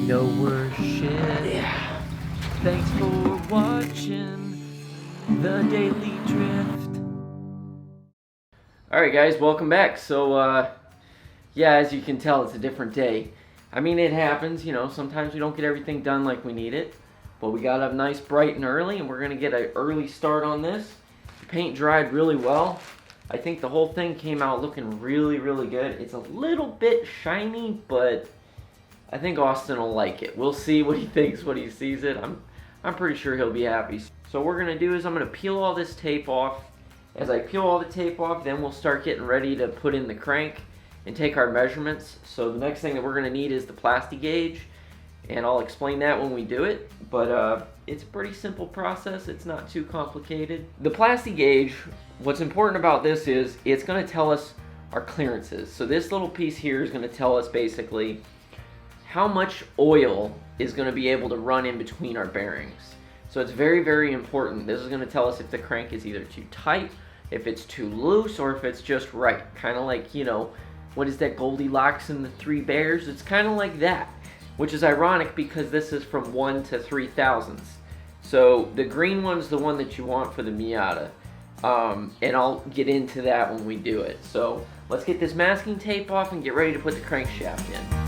know we're shit. Yeah. Thanks for watching the Daily Drift. Alright guys, welcome back. So, yeah, as you can tell, it's a different day. I mean, it happens, you know, sometimes we don't get everything done like we need it. But we got up nice, bright, and early, and we're going to get an early start on this. The paint dried really well. I think the whole thing came out looking really, really good. It's a little bit shiny, but I think Austin will like it. We'll see what he thinks when he sees it. I'm pretty sure he'll be happy. So what we're going to do is I'm going to peel all this tape off. As I peel all the tape off, then we'll start getting ready to put in the crank and take our measurements. So the next thing that we're going to need is the Plastigauge, and I'll explain that when we do it. But it's a pretty simple process. It's not too complicated. The Plastigauge, what's important about this is it's going to tell us our clearances. So this little piece here is going to tell us basically how much oil is going to be able to run in between our bearings. So it's very, very important. This is going to tell us if the crank is either too tight, if it's too loose, or if it's just right. Kind of like, you know, what is that, Goldilocks and the Three Bears? It's kind of like that, which is ironic because this is from 1 to 3 thousandths. So the green one's the one that you want for the Miata. And I'll get into that when we do it. So let's get this masking tape off and get ready to put the crankshaft in.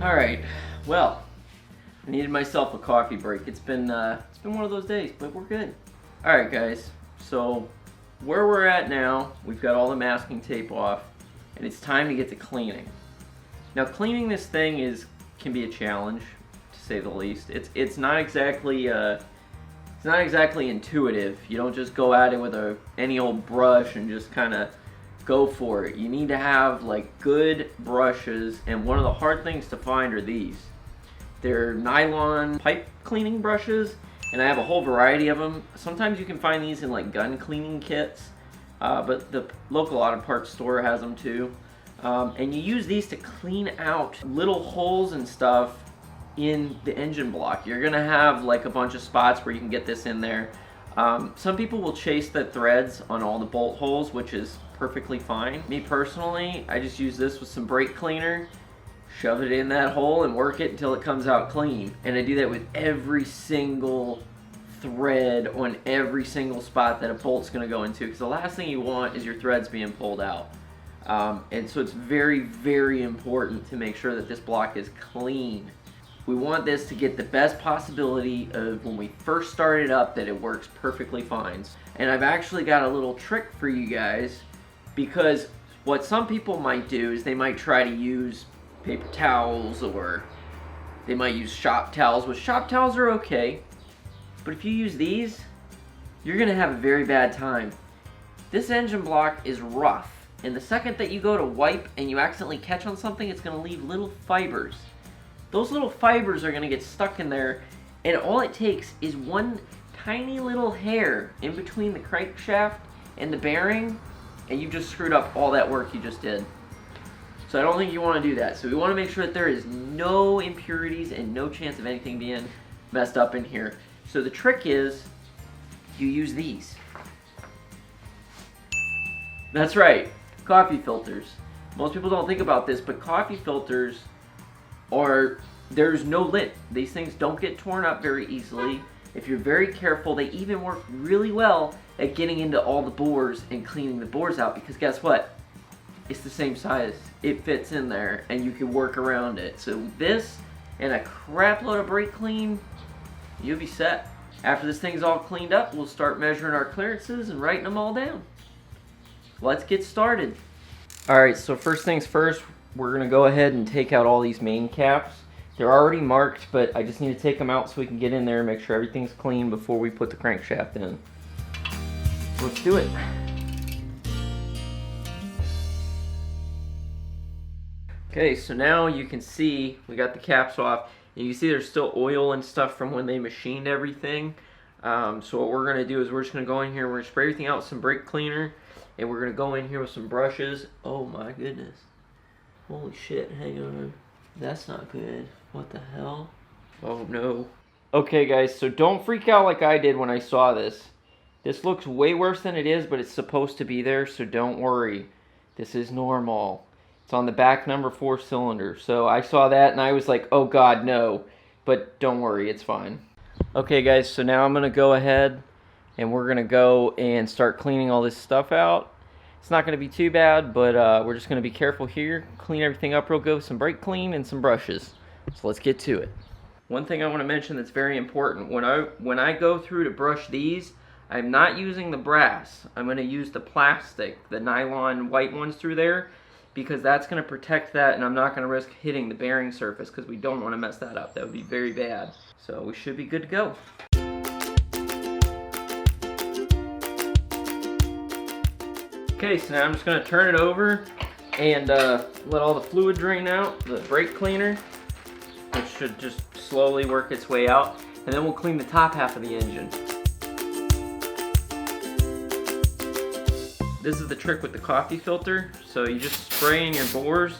Alright, well, I needed myself a coffee break. It's been one of those days, but we're good. Alright guys, so where we're at now, we've got all the masking tape off, and it's time to get to cleaning. Now cleaning this thing can be a challenge, to say the least. It's not exactly intuitive. You don't just go at it with any old brush and just kind of go for it. You need to have like good brushes, and one of the hard things to find are these. They're nylon pipe cleaning brushes, and I have a whole variety of them. Sometimes you can find these in like gun cleaning kits, but the local auto parts store has them too. And you use these to clean out little holes and stuff in the engine block. You're gonna have like a bunch of spots where you can get this in there. Some people will chase the threads on all the bolt holes, which is perfectly fine. Me personally, I just use this with some brake cleaner, shove it in that hole and work it until it comes out clean. And I do that with every single thread on every single spot that a bolt's gonna go into, because the last thing you want is your threads being pulled out. And so it's very, very important to make sure that this block is clean. We want this to get the best possibility of when we first start it up, that it works perfectly fine. And I've actually got a little trick for you guys, because what some people might do is they might try to use paper towels, or they might use shop towels, which shop towels are okay. But if you use these, you're gonna have a very bad time. This engine block is rough, and the second that you go to wipe and you accidentally catch on something, it's gonna leave little fibers. Those little fibers are gonna get stuck in there, and all it takes is one tiny little hair in between the crankshaft and the bearing, and you just screwed up all that work you just did. So I don't think you want to do that. So we want to make sure that there is no impurities and no chance of anything being messed up in here. So the trick is you use these. That's right, coffee filters. Most people don't think about this, but coffee filters there's no lint. These things don't get torn up very easily. If you're very careful, they even work really well at getting into all the bores and cleaning the bores out, because guess what? It's the same size. It fits in there and you can work around it. So this and a crap load of brake clean, you'll be set. After this thing's all cleaned up, we'll start measuring our clearances and writing them all down. Let's get started. Alright, so first things first, we're going to go ahead and take out all these main caps. They're already marked, but I just need to take them out so we can get in there and make sure everything's clean before we put the crankshaft in. Let's do it. Okay, so now you can see we got the caps off. And you can see there's still oil and stuff from when they machined everything. So what we're going to do is we're just going to go in here, we're going to spray everything out with some brake cleaner, and we're going to go in here with some brushes. Oh my goodness. Holy shit, hang on. That's not good. What the hell? Oh no. Okay guys, so don't freak out like I did when I saw this. This looks way worse than it is, but it's supposed to be there, so don't worry. This is normal. It's on the back number 4 cylinder. So I saw that and I was like, oh god, no. But don't worry, it's fine. Okay guys, so now I'm going to go ahead and we're going to go and start cleaning all this stuff out. It's not going to be too bad, but we're just going to be careful here. Clean everything up real good with some brake clean and some brushes. So let's get to it. One thing I want to mention that's very important. When I go through to brush these, I'm not using the brass. I'm going to use the plastic, the nylon white ones through there, because that's going to protect that, and I'm not going to risk hitting the bearing surface because we don't want to mess that up. That would be very bad. So we should be good to go. Okay, so now I'm just going to turn it over and let all the fluid drain out, the brake cleaner, which should just slowly work its way out, and then we'll clean the top half of the engine. This is the trick with the coffee filter. So you just spray in your bores,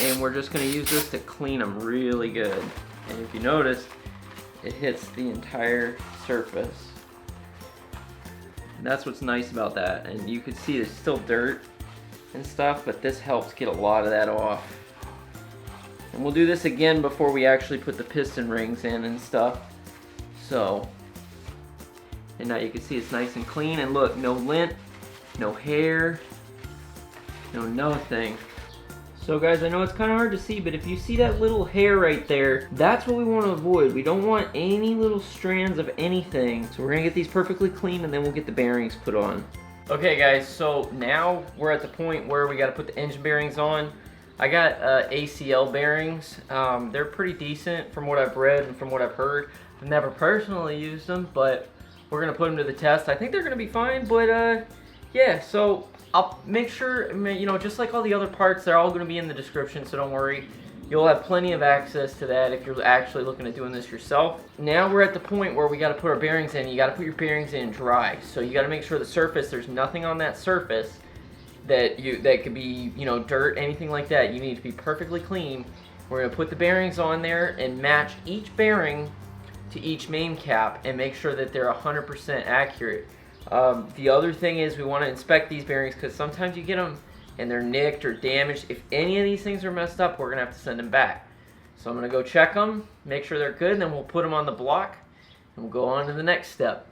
and we're just going to use this to clean them really good. And if you notice, it hits the entire surface. And that's what's nice about that. And you can see there's still dirt and stuff, but this helps get a lot of that off. And we'll do this again before we actually put the piston rings in and stuff. So, and now you can see it's nice and clean, and look, no lint, no hair, no nothing. So guys, I know it's kind of hard to see, but if you see that little hair right there, that's what we want to avoid. We don't want any little strands of anything. So we're gonna get these perfectly clean, and then we'll get the bearings put on. Okay guys, so now we're at the point where we got to put the engine bearings on. I got ACL bearings. They're pretty decent from what I've read and from what I've heard. I've never personally used them, but we're gonna put them to the test. I think they're gonna be fine, but yeah, so I'll make sure, you know, just like all the other parts, they're all gonna be in the description, so don't worry. You'll have plenty of access to that if you're actually looking at doing this yourself. Now we're at the point where we gotta put our bearings in. You gotta put your bearings in dry. So you gotta make sure the surface, there's nothing on that surface that could be, you know, dirt, anything like that. You need to be perfectly clean. We're gonna put the bearings on there and match each bearing to each main cap and make sure that they're 100% accurate. The other thing is we want to inspect these bearings, because sometimes you get them and they're nicked or damaged. If any of these things are messed up, we're gonna have to send them back. So I'm gonna go check them, make sure they're good, and then we'll put them on the block and we'll go on to the next step.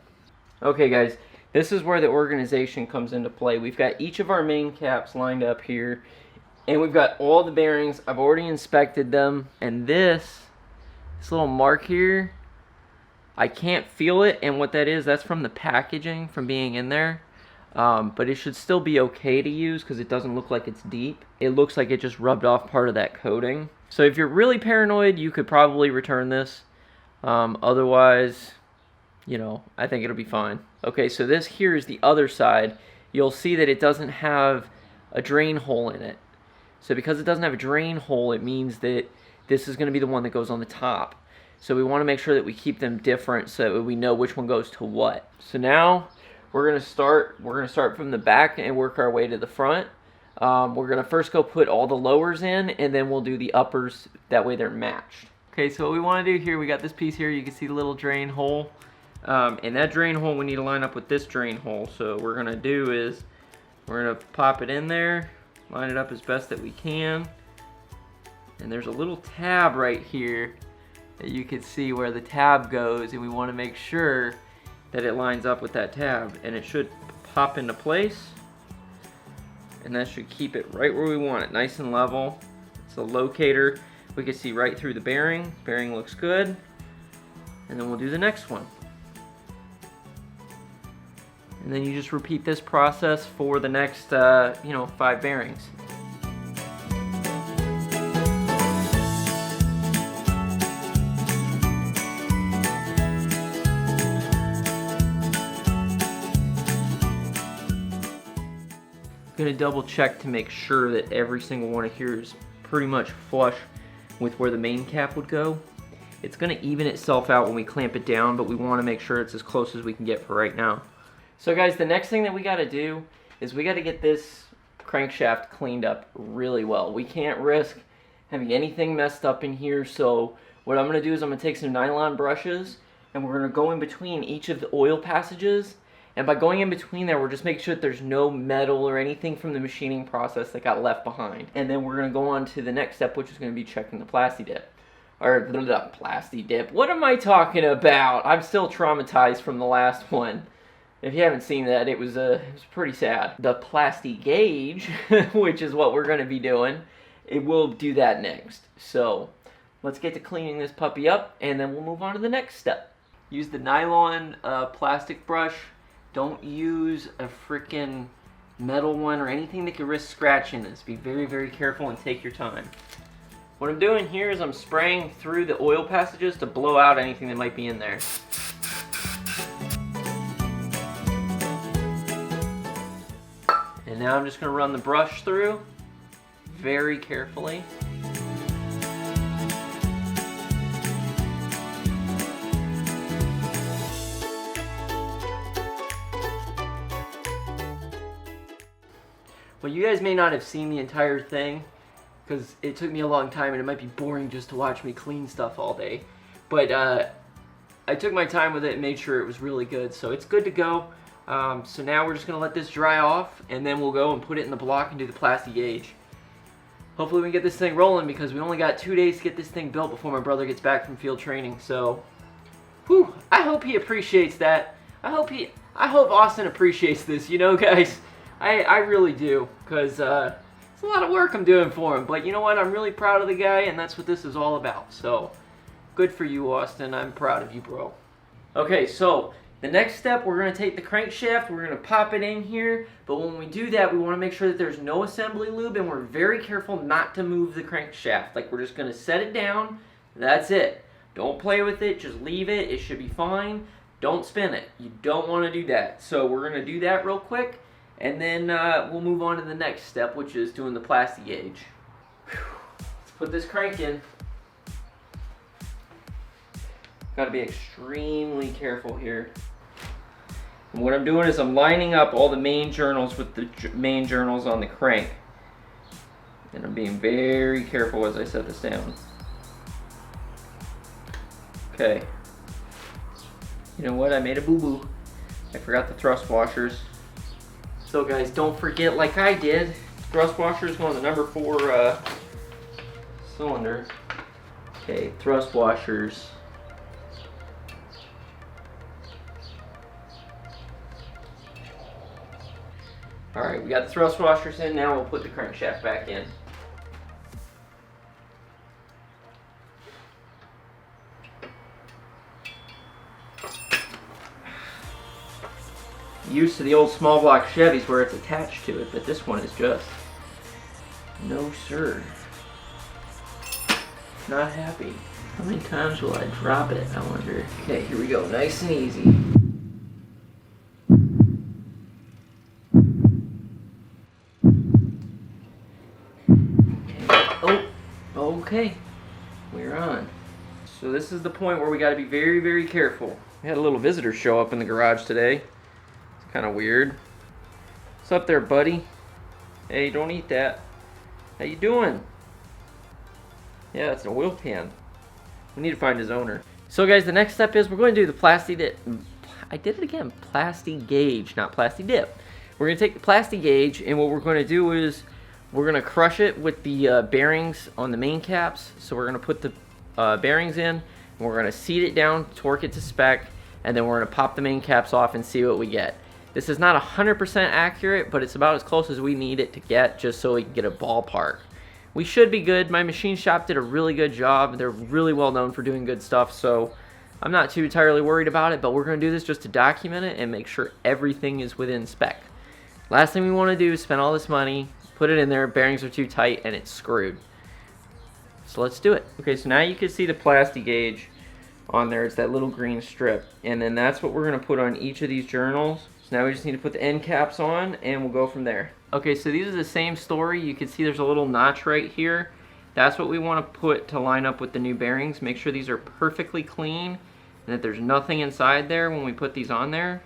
Okay guys, this is where the organization comes into play. We've got each of our main caps lined up here, and we've got all the bearings. I've already inspected them, and this little mark here, I can't feel it, and what that is, that's from the packaging from being in there. But it should still be okay to use because it doesn't look like it's deep. It looks like it just rubbed off part of that coating. So if you're really paranoid, you could probably return this. Otherwise, you know, I think it'll be fine. Okay, so this here is the other side. You'll see that it doesn't have a drain hole in it. So because it doesn't have a drain hole, it means that this is going to be the one that goes on the top. So we want to make sure that we keep them different so that we know which one goes to what. So now we're going to start from the back and work our way to the front. We're going to first go put all the lowers in, and then we'll do the uppers. That way they're matched. Okay, so what we want to do here, we got this piece here. You can see the little drain hole. And that drain hole we need to line up with this drain hole. So what we're going to do is we're going to pop it in there, line it up as best that we can. And there's a little tab right here that you can see where the tab goes, and we want to make sure that it lines up with that tab, and it should pop into place, and that should keep it right where we want it, nice and level. It's a locator. We can see right through the bearing. Bearing looks good, and then we'll do the next one. And then you just repeat this process for the next 5 bearings. Gonna double check to make sure that every single one of here is pretty much flush with where the main cap would go. It's gonna even itself out when we clamp it down, but we wanna make sure it's as close as we can get for right now. So guys, the next thing that we gotta do is we gotta get this crankshaft cleaned up really well. We can't risk having anything messed up in here, so what I'm gonna do is I'm gonna take some nylon brushes and we're gonna go in between each of the oil passages. And by going in between there, we're just making sure that there's no metal or anything from the machining process that got left behind. And then we're gonna go on to the next step, which is gonna be checking the Plasti-Dip. Or, Plasti-Dip, what am I talking about? I'm still traumatized from the last one. If you haven't seen that, it was pretty sad. The Plastigauge, which is what we're gonna be doing, it will do that next. So, let's get to cleaning this puppy up, and then we'll move on to the next step. Use the nylon plastic brush. Don't use a freaking metal one or anything that could risk scratching this. Be very, very careful and take your time. What I'm doing here is I'm spraying through the oil passages to blow out anything that might be in there. And now I'm just going to run the brush through very carefully. Well, you guys may not have seen the entire thing because it took me a long time and it might be boring just to watch me clean stuff all day. But I took my time with it and made sure it was really good. So it's good to go. So now we're just going to let this dry off and then we'll go and put it in the block and do the Plastigauge. Hopefully we can get this thing rolling because we only got 2 days to get this thing built before my brother gets back from field training. So, whew, I hope he appreciates that. I hope Austin appreciates this, you know, guys. I really do, because it's a lot of work I'm doing for him. But you know what? I'm really proud of the guy, and that's what this is all about. So, good for you, Austin. I'm proud of you, bro. Okay, so the next step, we're going to take the crankshaft, we're going to pop it in here. But when we do that, we want to make sure that there's no assembly lube, and we're very careful not to move the crankshaft. Like, we're just going to set it down. That's it. Don't play with it. Just leave it. It should be fine. Don't spin it. You don't want to do that. So we're going to do that real quick. And then we'll move on to the next step, which is doing the Plastigauge. Let's put this crank in. Got to be extremely careful here. And what I'm doing is I'm lining up all the main journals with the main journals on the crank. And I'm being very careful as I set this down. Okay. You know what? I made a boo-boo. I forgot the thrust washers. So guys, don't forget, like I did, thrust washers go on the number 4 cylinder. Okay, thrust washers. Alright, we got the thrust washers in, now we'll put the crankshaft back in. Used to the old small block Chevys where it's attached to it, but this one is just no sir. Not happy. How many times will I drop it, I wonder? Okay, here we go, nice and easy. Okay. Oh, okay, we're on. So this is the point where we got to be very, very careful. We had a little visitor show up in the garage today. Kind of weird. What's up there, buddy? Hey, don't eat that. How you doing? Yeah, it's an oil pan. We need to find his owner. So guys, the next step is we're going to do the Plasti-Dip. I did it again. Plastigauge, not Plasti-Dip. We're going to take the Plastigauge, and what we're going to do is we're going to crush it with the bearings on the main caps. So we're going to put the bearings in, and we're going to seat it down, torque it to spec, and then we're going to pop the main caps off and see what we get. This is not 100% accurate, but it's about as close as we need it to get just so we can get a ballpark. We should be good. My machine shop did a really good job. They're really well known for doing good stuff, so I'm not too entirely worried about it, but we're going to do this just to document it and make sure everything is within spec. Last thing we want to do is spend all this money, put it in there, bearings are too tight, and it's screwed. So let's do it. Okay, so now you can see the Plastigauge on there. It's that little green strip, and then that's what we're going to put on each of these journals So now we just need to put the end caps on and we'll go from there. Okay, so these are the same story. You can see there's a little notch right here. That's what we want to put to line up with the new bearings. Make sure these are perfectly clean and that there's nothing inside there when we put these on there.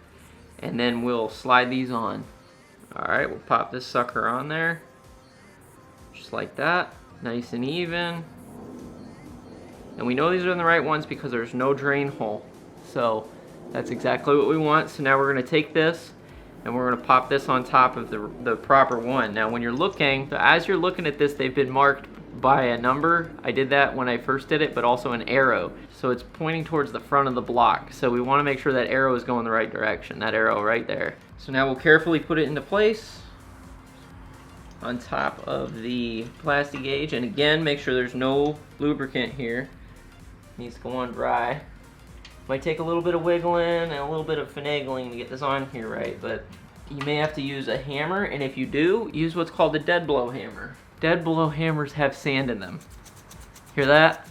And then we'll slide these on. Alright, we'll pop this sucker on there. Just like that. Nice and even. And we know these are the right ones because there's no drain hole. So that's exactly what we want. So now we're going to take this and we're going to pop this on top of the proper one. Now when you're looking, so as you're looking at this, they've been marked by a number. I did that when I first did it, but also an arrow. So it's pointing towards the front of the block. So we want to make sure that arrow is going the right direction, that arrow right there. So now we'll carefully put it into place on top of the Plastigauge. And again, make sure there's no lubricant here. It needs to go on dry. Might take a little bit of wiggling and a little bit of finagling to get this on here right, but you may have to use a hammer, and if you do, use what's called a dead blow hammer. Dead blow hammers have sand in them. Hear that?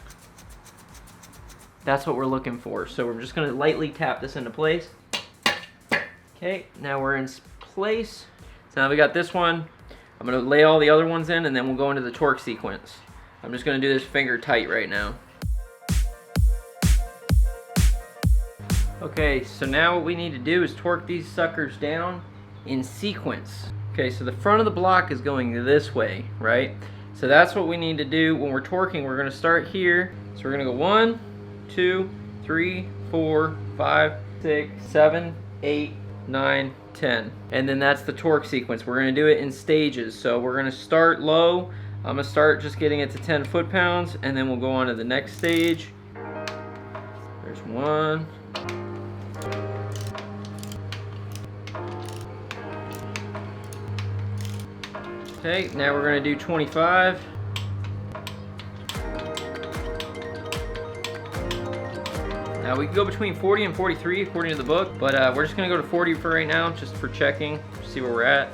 That's what we're looking for. So we're just gonna lightly tap this into place. Okay, now we're in place. So now we got this one. I'm gonna lay all the other ones in and then we'll go into the torque sequence. I'm just gonna do this finger tight right now. Okay, so now what we need to do is torque these suckers down in sequence. Okay, so the front of the block is going this way, right? So that's what we need to do when we're torquing. We're gonna start here. So we're gonna go 1, 2, 3, 4, 5, 6, 7, 8, 9, 10. And then that's the torque sequence. We're gonna do it in stages. So we're gonna start low. I'm gonna start just getting it to 10 foot-pounds, and then we'll go on to the next stage. There's 1. Okay, now we're gonna do 25. Now we can go between 40 and 43 according to the book, but we're just gonna go to 40 for right now, just for checking, see where we're at.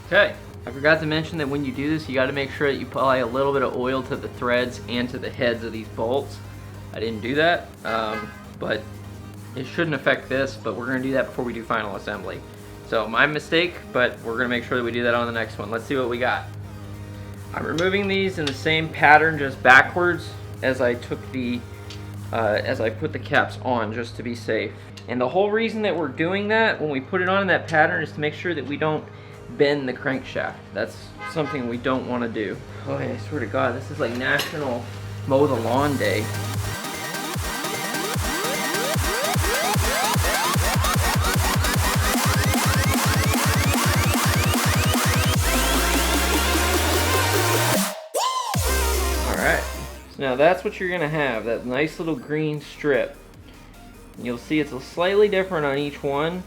Okay, I forgot to mention that when you do this, you gotta make sure that you apply a little bit of oil to the threads and to the heads of these bolts. I didn't do that, but it shouldn't affect this, but we're gonna do that before we do final assembly. So my mistake, but we're gonna make sure that we do that on the next one. Let's see what we got. I'm removing these in the same pattern, just backwards as I took the, as I put the caps on, just to be safe. And the whole reason that we're doing that when we put it on in that pattern is to make sure that we don't bend the crankshaft. That's something we don't want to do. Oh, I swear to God, this is like National Mow the Lawn Day. Now that's what you're gonna have, that nice little green strip. You'll see it's slightly different on each one,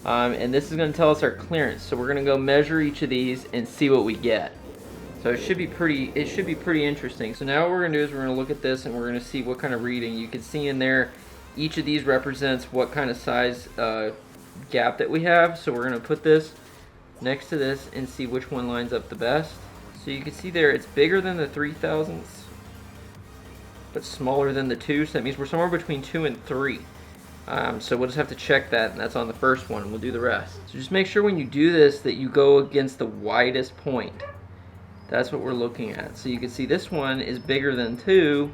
and this is gonna tell us our clearance. So we're gonna go measure each of these and see what we get. So it should be pretty interesting. So now what we're gonna do is we're gonna look at this and we're gonna see what kind of reading. You can see in there, each of these represents what kind of size gap that we have. So we're gonna put this next to this and see which one lines up the best. So you can see there, it's bigger than the 3/1000ths, but smaller than the 2, so that means we're somewhere between 2 and 3. So we'll just have to check that, and that's on the first one, and we'll do the rest. So just make sure when you do this that you go against the widest point. That's what we're looking at. So you can see this one is bigger than 2,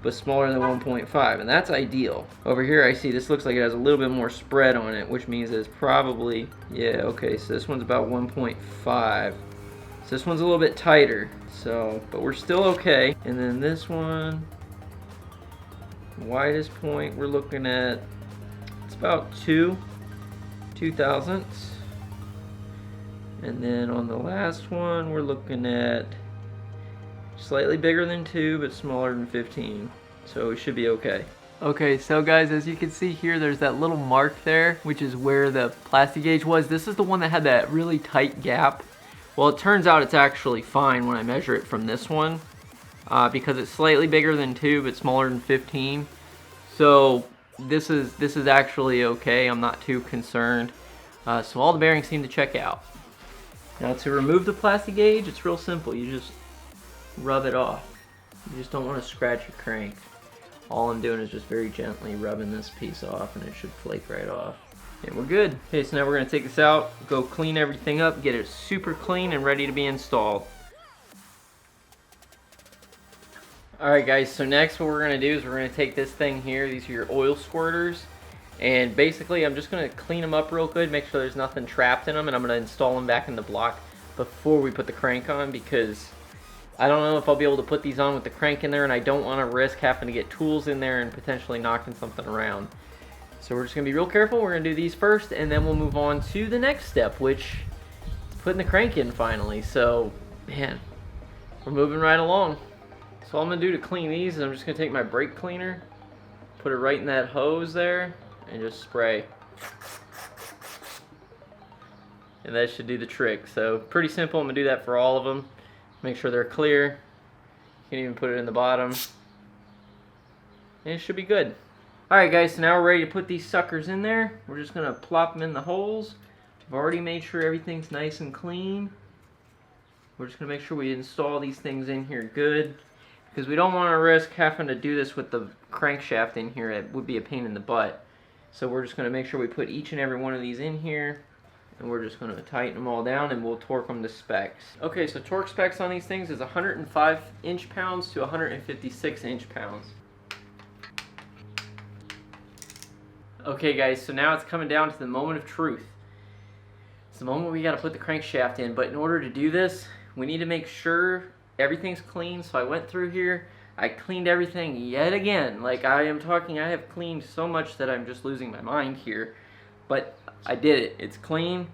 but smaller than 1.5, and that's ideal. Over here I see this looks like it has a little bit more spread on it, which means it's probably, yeah, okay, so this one's about 1.5. So this one's a little bit tighter, so, but we're still okay. And then this one, widest point we're looking at, it's about 2/2000. And then on the last one we're looking at slightly bigger than 2 but smaller than 15, so we should be okay. Okay, so guys, as you can see here, there's that little mark there, which is where the Plastigauge was. This is the one that had that really tight gap. Well, it turns out it's actually fine when I measure it from this one, because it's slightly bigger than 2 but smaller than 15. So this is actually okay. I'm not too concerned. So all the bearings seem to check out. Now to remove the Plastigauge, it's real simple. You just rub it off. You just don't want to scratch your crank. All I'm doing is just very gently rubbing this piece off, and it should flake right off. And we're good. Okay, so now we're gonna take this out, go clean everything up, get it super clean and ready to be installed. Alright guys, so next what we're gonna do is we're gonna take this thing here, these are your oil squirters, and basically I'm just gonna clean them up real good, make sure there's nothing trapped in them, and I'm gonna install them back in the block before we put the crank on, because I don't know if I'll be able to put these on with the crank in there, and I don't want to risk having to get tools in there and potentially knocking something around. So we're just going to be real careful. We're going to do these first, and then we'll move on to the next step, which is putting the crank in finally. So, man, we're moving right along. So all I'm going to do to clean these is I'm just going to take my brake cleaner, put it right in that hose there, and just spray. And that should do the trick. So pretty simple. I'm going to do that for all of them. Make sure they're clear. You can even put it in the bottom. And it should be good. Alright guys, so now we're ready to put these suckers in there. We're just going to plop them in the holes. I've already made sure everything's nice and clean. We're just going to make sure we install these things in here good. Because we don't want to risk having to do this with the crankshaft in here. It would be a pain in the butt. So we're just going to make sure we put each and every one of these in here. And we're just going to tighten them all down and we'll torque them to specs. Okay, so torque specs on these things is 105 inch-pounds to 156 inch-pounds. Okay guys, so now it's coming down to the moment of truth. It's the moment we got to put the crankshaft in, but in order to do this, we need to make sure everything's clean. So I went through here, I cleaned everything yet again. Like I have cleaned so much that I'm just losing my mind here. But I did it. It's clean.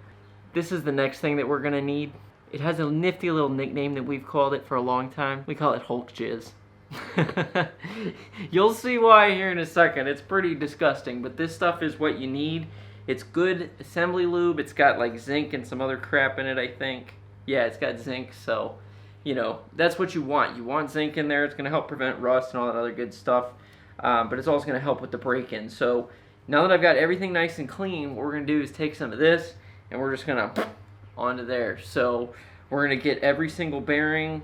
This is the next thing that we're going to need. It has a nifty little nickname that we've called it for a long time. We call it Hulk Jizz. You'll see why here in a second. It's pretty disgusting, but this stuff is what you need. It's good assembly lube. It's got like zinc and some other crap in it, I think. Yeah, it's got zinc, so, you know, that's what you want. You want zinc in there. It's going to help prevent rust and all that other good stuff, but it's also going to help with the break-in. So now that I've got everything nice and clean, what we're going to do is take some of this, and we're just going to onto there. So we're going to get every single bearing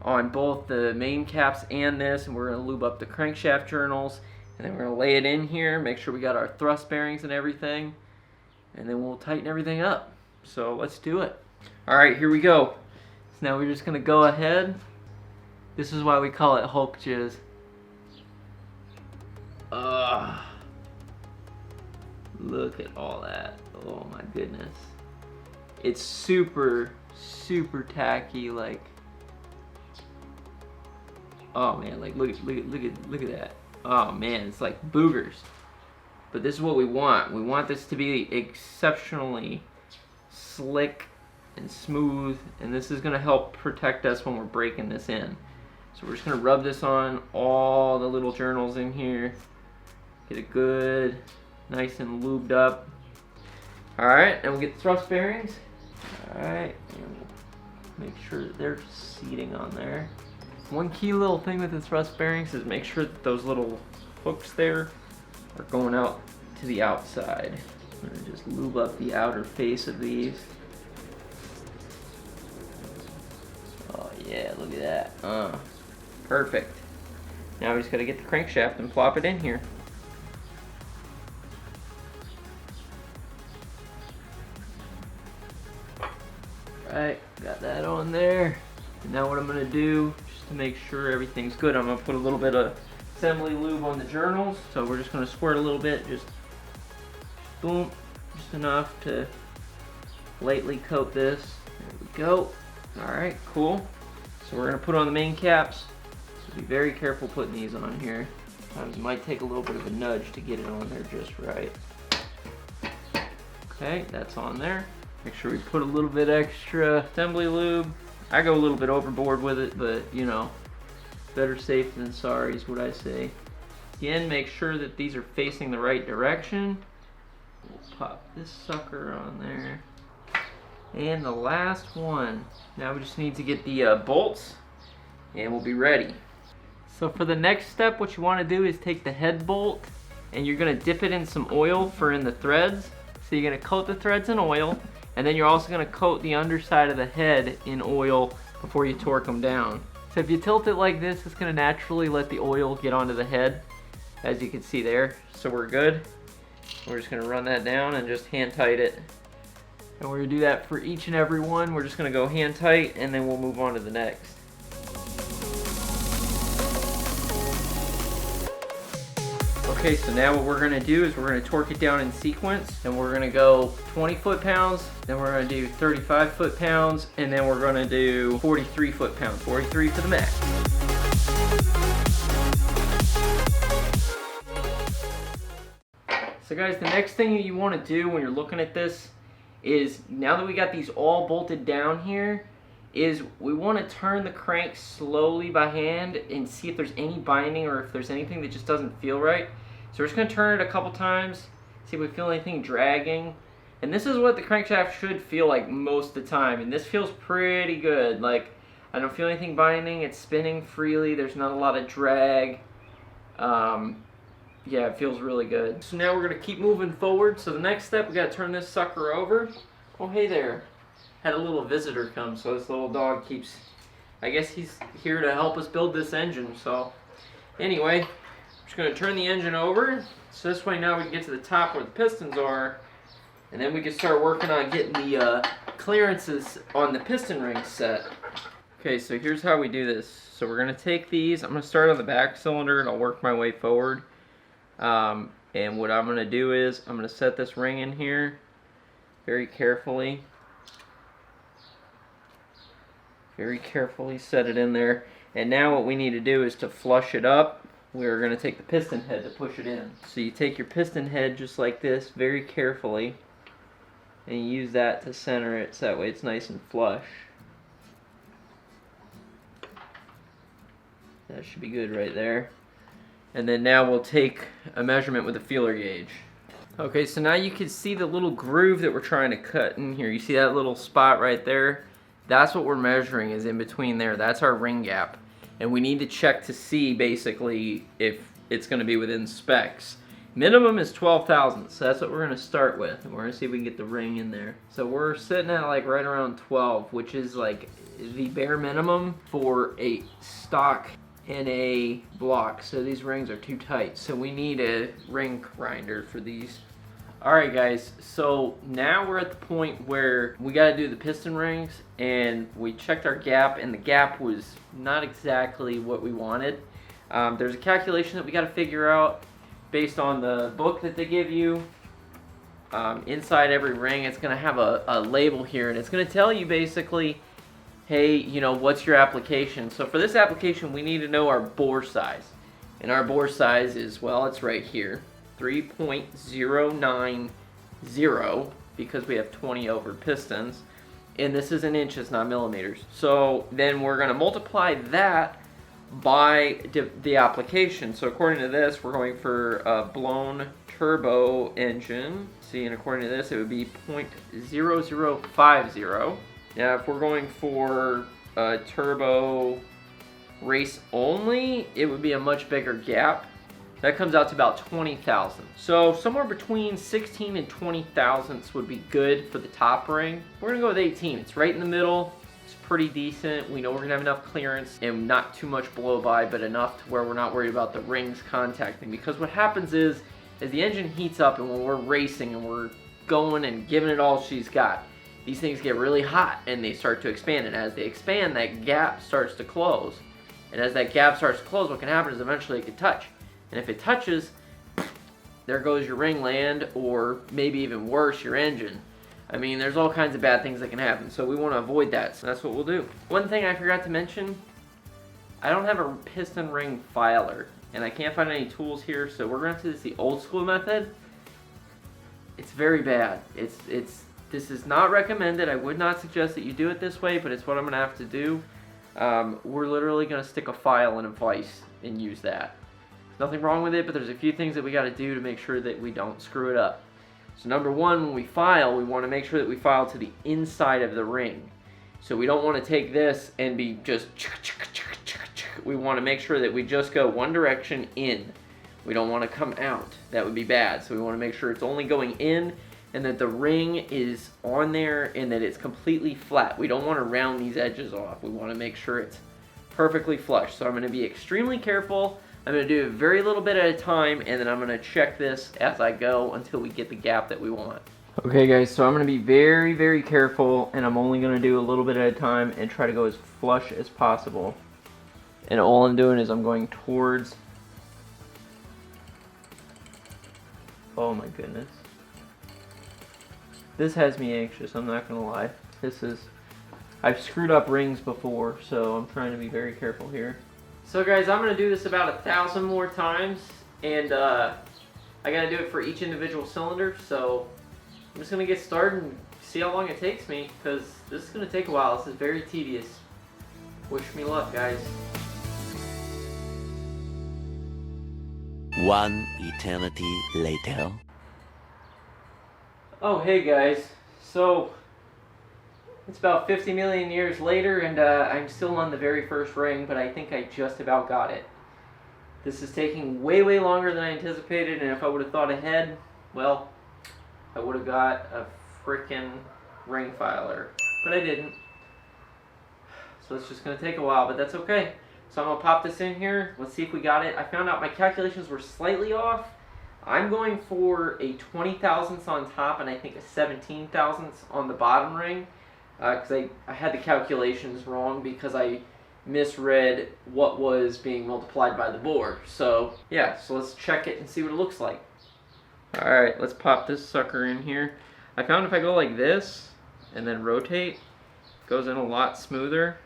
on both the main caps and this, and we're going to lube up the crankshaft journals, and then we're going to lay it in here, make sure we got our thrust bearings and everything, and then we'll tighten everything up. So let's do it. Alright, here we go. So now we're just going to go ahead. This is why we call it Hulk Jizz. Look at all that. Oh my goodness. It's super, super tacky, like, oh man, like look at that. Oh man, it's like boogers. But this is what we want. We want this to be exceptionally slick and smooth, and this is gonna help protect us when we're breaking this in. So we're just gonna rub this on all the little journals in here. Get it good, nice and lubed up. Alright, and we'll get the thrust bearings. Alright, and we'll make sure that they're seating on there. One key little thing with the thrust bearings is make sure that those little hooks there are going out to the outside. I'm going to just lube up the outer face of these. Oh yeah, look at that. Perfect. Now we just got to get the crankshaft and plop it in here. Right, got that on there. And now what I'm going to do, just to make sure everything's good, I'm going to put a little bit of assembly lube on the journals. So we're just going to squirt a little bit, just boom, just enough to lightly coat this. There we go. Alright, cool. So we're going to put on the main caps. So be very careful putting these on here. Sometimes it might take a little bit of a nudge to get it on there just right. Okay, that's on there. Make sure we put a little bit extra assembly lube. I go a little bit overboard with it, but you know, better safe than sorry is what I say. Again, make sure that these are facing the right direction. We'll pop this sucker on there. And the last one. Now we just need to get the bolts, and we'll be ready. So for the next step, what you want to do is take the head bolt, and you're going to dip it in some oil for in the threads. So you're going to coat the threads in oil, and then you're also going to coat the underside of the head in oil before you torque them down. So if you tilt it like this, it's going to naturally let the oil get onto the head. as you can see there. So we're good. We're just gonna run that down and just hand tight it. And we're gonna do that for each and every one. We're just gonna go hand tight and then we'll move on to the next. Okay, so now what we're gonna do is we're gonna torque it down in sequence, and we're gonna go 20 foot-pounds, then we're gonna do 35 foot-pounds, and then we're gonna do 43 foot-pounds, 43 for the max. So guys, the next thing you wanna do when you're looking at this is, now that we got these all bolted down here, is we want to turn the crank slowly by hand and see if there's any binding or if there's anything that just doesn't feel right. So we're just going to turn it a couple times, see if we feel anything dragging. And this is what the crankshaft should feel like most of the time, and this feels pretty good. Like, I don't feel anything binding, it's spinning freely, there's not a lot of drag. Yeah, it feels really good. So now we're going to keep moving forward. So the next step, we got to turn this sucker over. Oh, hey there. Had a little visitor come, so this little dog keeps, I guess he's here to help us build this engine. So anyway, I'm just going to turn the engine over, so this way now we can get to the top where the pistons are, and then we can start working on getting the clearances on the piston ring set. Okay, so here's how we do this. So we're going to take these, I'm going to start on the back cylinder and I'll work my way forward. And what I'm going to do is I'm going to set this ring in here very carefully. Very carefully set it in there. And now what we need to do is to flush it up. We're going to take the piston head to push it in. So you take your piston head just like this, very carefully, and you use that to center it so that way it's nice and flush. That should be good right there. And then now we'll take a measurement with a feeler gauge. Okay, so now you can see the little groove that we're trying to cut in here. You see that little spot right there? That's what we're measuring, is in between there. That's our ring gap. And we need to check to see basically if it's going to be within specs. Minimum is 12 thousandths, so that's what we're going to start with. And we're going to see if we can get the ring in there. So we're sitting at like right around 12, which is like the bare minimum for a stock NA block. So these rings are too tight, so we need a ring grinder for these. Alright guys, so now we're at the point where we got to do the piston rings, and we checked our gap, and the gap was not exactly what we wanted. There's a calculation that we got to figure out based on the book that they give you. Inside every ring, it's going to have a label here, and it's going to tell you basically, hey, you know, what's your application? So for this application, we need to know our bore size. And our bore size is, well, it's right here, 3.090, because we have 20 over pistons. And this is in inches, not millimeters. So then we're going to multiply that by the application. So according to this, we're going for a blown turbo engine. See, and according to this, it would be 0.0050. Now, if we're going for a turbo race only, it would be a much bigger gap. That comes out to about 20 thousandths. So somewhere between 16 and 20 thousandths would be good for the top ring. We're gonna go with 18. It's right in the middle. It's pretty decent. We know we're gonna have enough clearance and not too much blow by, but enough to where we're not worried about the rings contacting. Because what happens is, as the engine heats up and when we're racing and we're going and giving it all she's got, these things get really hot and they start to expand. And as they expand, that gap starts to close. And as that gap starts to close, what can happen is eventually it can touch. And if it touches, there goes your ring land, or maybe even worse, your engine. I mean, there's all kinds of bad things that can happen, so we want to avoid that, so that's what we'll do. One thing I forgot to mention, I don't have a piston ring filer, and I can't find any tools here, so we're going to do the old school method. It's very bad. This is not recommended. I would not suggest that you do it this way, but it's what I'm going to have to do. We're literally going to stick a file in a vise and use that. Nothing wrong with it, but there's a few things that we got to do to make sure that we don't screw it up. So number one, when we file, we want to make sure that we file to the inside of the ring. So we don't want to take this and be just, we want to make sure that we just go one direction in. We don't want to come out. That would be bad. So we want to make sure it's only going in and that the ring is on there and that it's completely flat. We don't want to round these edges off. We want to make sure it's perfectly flush. So I'm going to be extremely careful I'm going to do a very little bit at a time, and then I'm going to check this as I go until we get the gap that we want. Okay guys, so I'm going to be very, very careful, and I'm only going to do a little bit at a time and try to go as flush as possible. And all I'm doing is I'm going towards... Oh my goodness. This has me anxious, I'm not going to lie. I've screwed up rings before, so I'm trying to be very careful here. So guys, I'm going to do this about 1,000 more times, and I got to do it for each individual cylinder, so I'm just going to get started and see how long it takes me, because this is going to take a while. This is very tedious. Wish me luck, guys. One eternity later. Oh, hey guys. So, it's about 50 million years later, and I'm still on the very first ring, but I think I just about got it. This is taking way, way longer than I anticipated, and if I would have thought ahead, well, I would have got a frickin' ring filer, but I didn't. So it's just going to take a while, but that's okay. So I'm going to pop this in here. Let's see if we got it. I found out my calculations were slightly off. I'm going for a 20 thousandths on top, and I think a 17 thousandths on the bottom ring. Because I had the calculations wrong because I misread what was being multiplied by the bore. So yeah, so let's check it and see what it looks like. Alright, let's pop this sucker in here. I found if I go like this and then rotate, it goes in a lot smoother.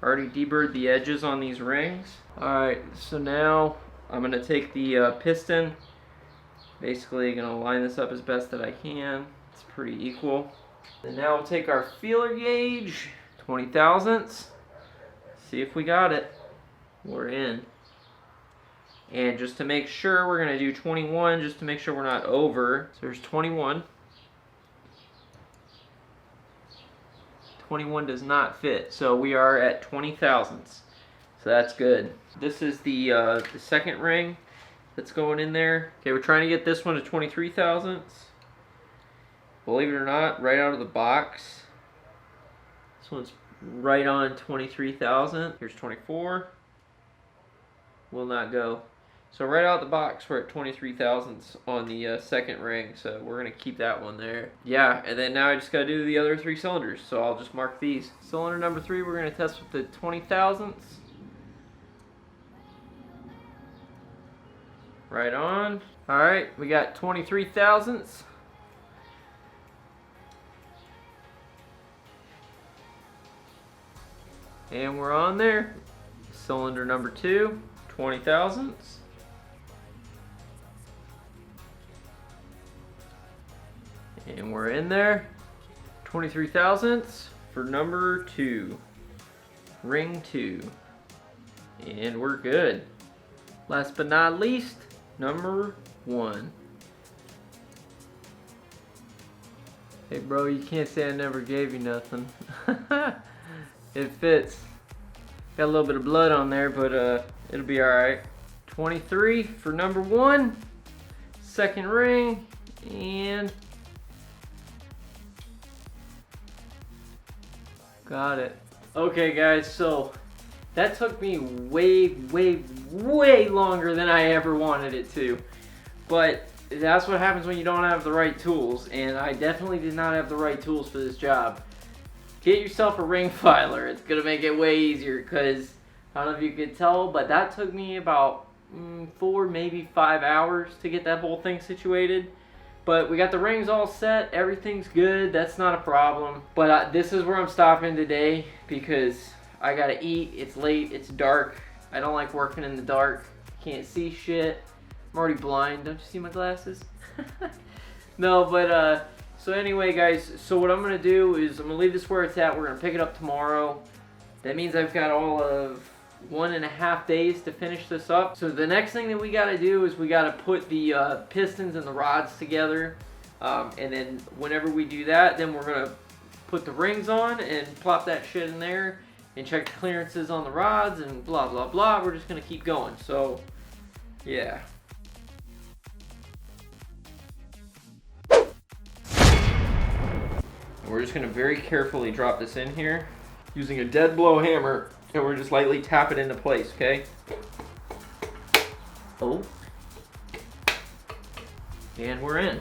Already deburred the edges on these rings. Alright, so now I'm going to take the piston. Basically going to line this up as best that I can. It's pretty equal. And now we'll take our feeler gauge, 20 thousandths, see if we got it. We're in. And just to make sure, we're going to do 21, just to make sure we're not over. So there's 21. 21 does not fit, so we are at 20 thousandths. So that's good. This is the second ring that's going in there. Okay, we're trying to get this one to 23 thousandths. Believe it or not, right out of the box, this one's right on 23,000. Here's 24. Will not go. So right out the box, we're at 23 thousandths on the second ring. So we're gonna keep that one there. Yeah, and then now I just gotta do the other 3 cylinders. So I'll just mark these. Cylinder number 3, we're gonna test with the 20 thousandths. Right on. All right, we got 23 thousandths. And we're on there. Cylinder number 2, 20 thousandths. And we're in there. 23 thousandths for number 2. Ring 2. And we're good. Last but not least, number 1. Hey bro, you can't say I never gave you nothing. It fits. Got a little bit of blood on there, but it'll be alright. 23 for number 1. Second ring. And got it. Okay guys, so that took me way, way, way longer than I ever wanted it to. But that's what happens when you don't have the right tools. And I definitely did not have the right tools for this job. Get yourself a ring filer. It's going to make it way easier because I don't know if you could tell, but that took me about 4, maybe 5 hours to get that whole thing situated. But we got the rings all set. Everything's good. That's not a problem. But this is where I'm stopping today because I got to eat. It's late. It's dark. I don't like working in the dark. Can't see shit. I'm already blind. Don't you see my glasses? No, but so anyway, guys, so what I'm going to do is I'm going to leave this where it's at. We're going to pick it up tomorrow. That means I've got all of 1.5 days to finish this up. So the next thing that we got to do is we got to put the pistons and the rods together. And then whenever we do that, then we're going to put the rings on and plop that shit in there and check the clearances on the rods and blah, blah, blah. We're just going to keep going. So, yeah. We're just going to very carefully drop this in here using a dead blow hammer, and we're just lightly tap it into place, okay? Oh. And we're in.